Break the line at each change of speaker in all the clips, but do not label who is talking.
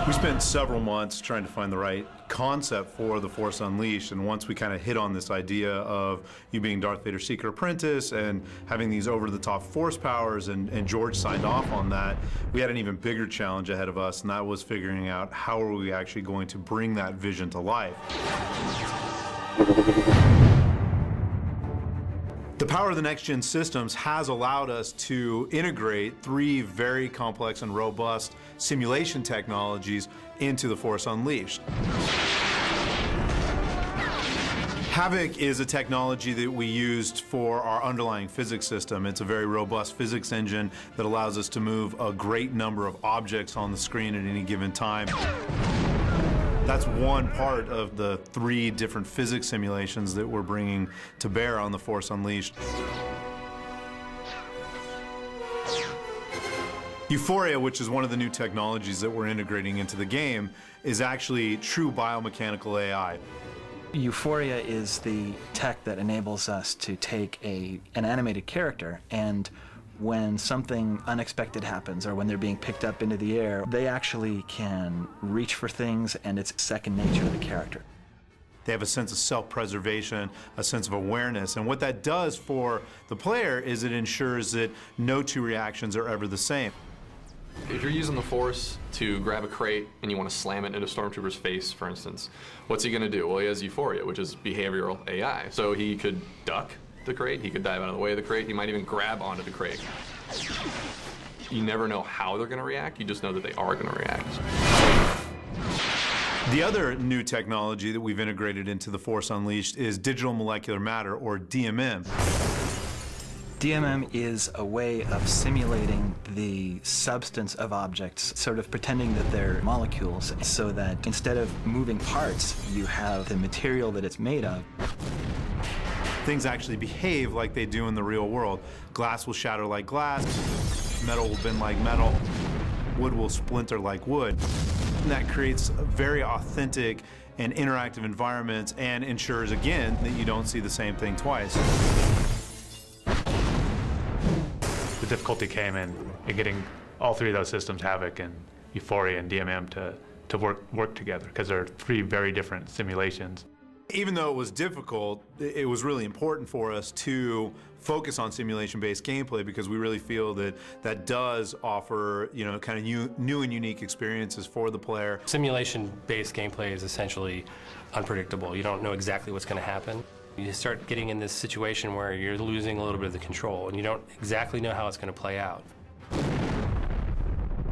We spent several months trying to find the right concept for The Force Unleashed, and once we kind of hit on this idea of you being Darth Vader's secret apprentice and having these over-the-top force powers, and George signed off on that, we had an even bigger challenge ahead of us, and that was figuring out how are we actually going to bring that vision to life. The power of the next-gen systems has allowed us to integrate 3 very complex and robust simulation technologies into The Force Unleashed. Havok is a technology that we used for our underlying physics system. It's a very robust physics engine that allows us to move a great number of objects on the screen at any given time. That's one part of the 3 different physics simulations that we're bringing to bear on The Force Unleashed. Euphoria, which is one of the new technologies that we're integrating into the game, is actually true biomechanical AI.
Euphoria is the tech that enables us to take an animated character, and when something unexpected happens or when they're being picked up into the air, they actually can reach for things, and it's second nature to the character.
They have a sense of self-preservation, a sense of awareness, and what that does for the player is it ensures that no 2 reactions are ever the same.
If you're using the Force to grab a crate and you want to slam it into a stormtrooper's face, for instance, what's he going to do? Well, he has Euphoria, which is behavioral AI. So he could duck the crate, he could dive out of the way of the crate, he might even grab onto the crate. You never know how they're going to react, you just know that they are going to react.
The other new technology that we've integrated into The Force Unleashed is digital molecular matter, or DMM.
DMM is a way of simulating the substance of objects, sort of pretending that they're molecules, so that instead of moving parts, you have the material that it's made of.
Things actually behave like they do in the real world. Glass will shatter like glass, metal will bend like metal, wood will splinter like wood. And that creates very authentic and interactive environments and ensures, again, that you don't see the same thing twice.
The difficulty came in getting all 3 of those systems, Havok and Euphoria and DMM, to work together, because they're 3 very different simulations.
Even though it was difficult, it was really important for us to focus on simulation-based gameplay, because we really feel that that does offer, kind of new and unique experiences for the player.
Simulation-based gameplay is essentially unpredictable. You don't know exactly what's going to happen. You start getting in this situation where you're losing a little bit of the control, and you don't exactly know how it's going to play out.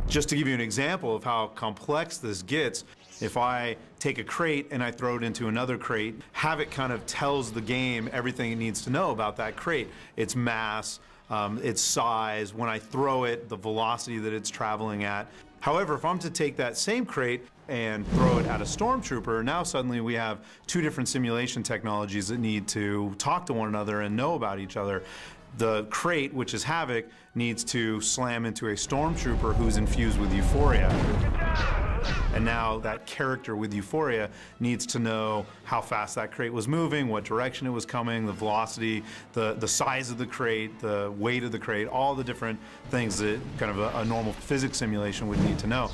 Just to give you an example of how complex this gets, if I take a crate and I throw it into another crate, Havok kind of tells the game everything it needs to know about that crate. Its mass, its size, when I throw it, the velocity that it's traveling at. However, if I'm to take that same crate and throw it at a stormtrooper, now suddenly we have 2 different simulation technologies that need to talk to one another and know about each other. The crate, which is Havok, needs to slam into a stormtrooper who's infused with Euphoria. And now that character with Euphoria needs to know how fast that crate was moving, what direction it was coming, the velocity, the size of the crate, the weight of the crate, all the different things that kind of a normal physics simulation would need to know.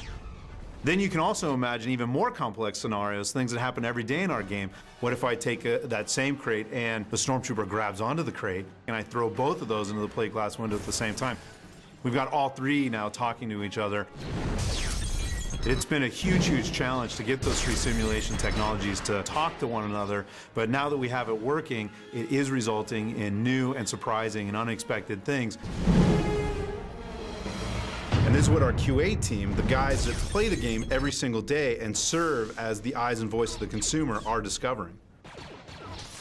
Then you can also imagine even more complex scenarios, things that happen every day in our game. What if I take that same crate and the stormtrooper grabs onto the crate and I throw both of those into the plate glass window at the same time? We've got all 3 now talking to each other. It's been a huge challenge to get those 3 simulation technologies to talk to one another, but now that we have it working, it is resulting in new and surprising and unexpected things. And this is what our QA team, the guys that play the game every single day and serve as the eyes and voice of the consumer, are discovering.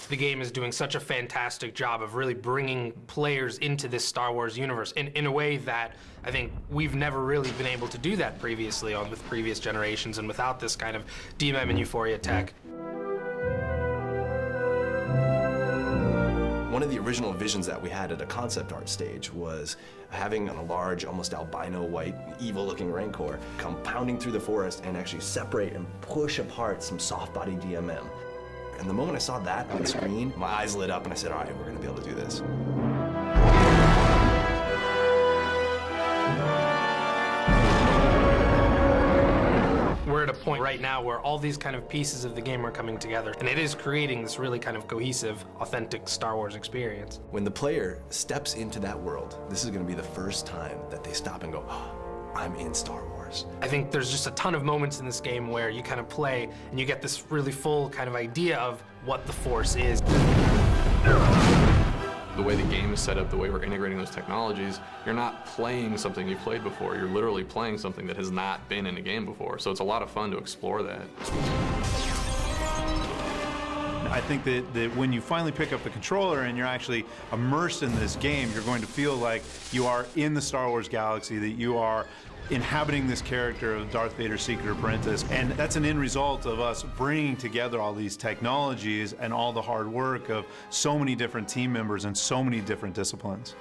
The game is doing such a fantastic job of really bringing players into this Star Wars universe in a way that I think we've never really been able to do that previously with previous generations and without this kind of DMM and Euphoria tech.
One of the original visions that we had at a concept art stage was having a large, almost albino white, evil-looking Rancor come pounding through the forest and actually separate and push apart some soft-body DMM. And the moment I saw that on screen, my eyes lit up and I said, all right, we're gonna be able to do this.
a point right now where all these kind of pieces of the game are coming together, and it is creating this really kind of cohesive, authentic Star Wars experience.
When the player steps into that world, this is going to be the first time that they stop and go, oh, I'm in Star Wars.
I think there's just a ton of moments in this game where you kind of play and you get this really full kind of idea of what the Force is.
The way the game is set up, the way we're integrating those technologies, you're not playing something you've played before. You're literally playing something that has not been in a game before. So it's a lot of fun to explore that.
I think that when you finally pick up the controller and you're actually immersed in this game, you're going to feel like you are in the Star Wars galaxy, that you are inhabiting this character of Darth Vader's secret apprentice. And that's an end result of us bringing together all these technologies and all the hard work of so many different team members and so many different disciplines.